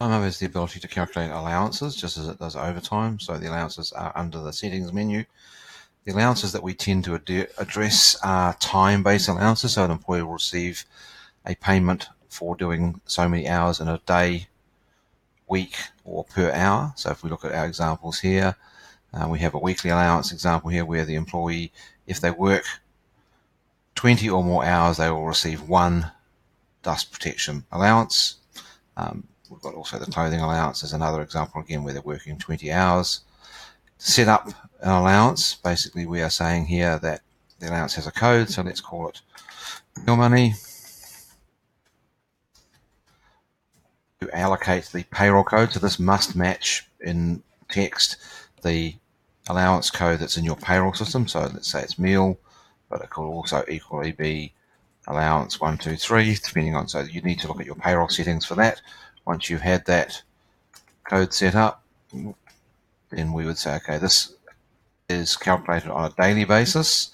TimeHub has the ability to calculate allowances just as it does overtime, so the allowances are under the settings menu. The allowances that we tend to address are time-based allowances, so an employee will receive a payment for doing so many hours in a day, week, or per hour. So if we look at our examples here, we have a weekly allowance example here where the employee, if they work 20 or more hours, they will receive one dust protection allowance. We've got also the clothing allowance as another example, again, where they're working 20 hours. To set up an allowance, basically we are saying here that the allowance has a code, so let's call it meal money. To allocate the payroll code, so this must match in text the allowance code that's in your payroll system. So let's say it's meal, but it could also equally be allowance 123, depending on, so you need to look at your payroll settings for that. Once you've had that code set up, then we would say, okay, this is calculated on a daily basis,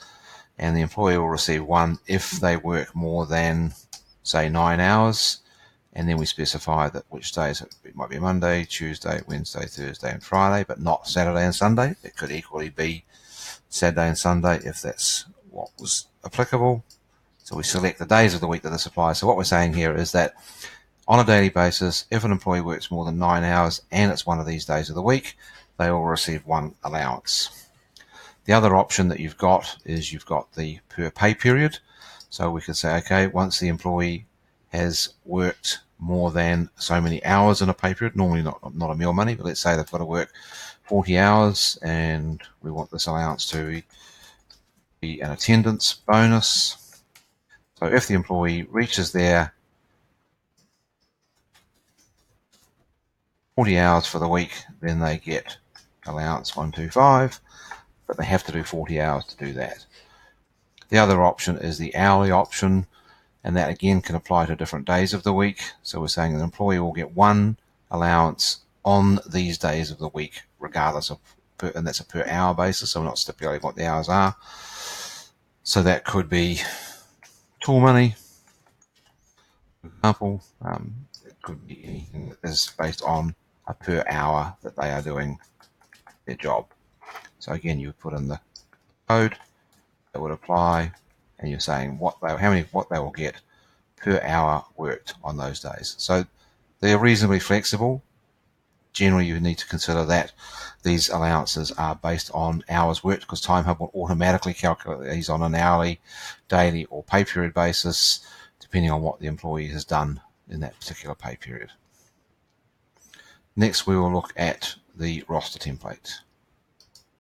and the employee will receive one if they work more than, say, 9 hours, and then we specify that which days. It might be Monday, Tuesday, Wednesday, Thursday, and Friday, but not Saturday and Sunday. It could equally be Saturday and Sunday if that's what was applicable. So we select the days of the week that this applies. So what we're saying here is that on a daily basis, if an employee works more than 9 hours and it's one of these days of the week, they will receive one allowance. The other option that you've got is you've got the per pay period. So we could say, okay, once the employee has worked more than so many hours in a pay period, normally not a meal money, but let's say they've got to work 40 hours and we want this allowance to be an attendance bonus. So if the employee reaches their 40 hours for the week, then they get allowance 125, but they have to do 40 hours to do that. The other option is the hourly option, and that again can apply to different days of the week. So we're saying an employee will get one allowance on these days of the week, regardless of, and that's a per hour basis, so we're not stipulating what the hours are. So that could be tool money, for example. It could be anything that is based on a per hour that they are doing their job. So again, you put in the code that would apply, and you're saying what they will get per hour worked on those days. So they're reasonably flexible. Generally, you need to consider that these allowances are based on hours worked, because TimeHub will automatically calculate these on an hourly, daily, or pay period basis, depending on what the employee has done in that particular pay period. Next, we will look at the roster template.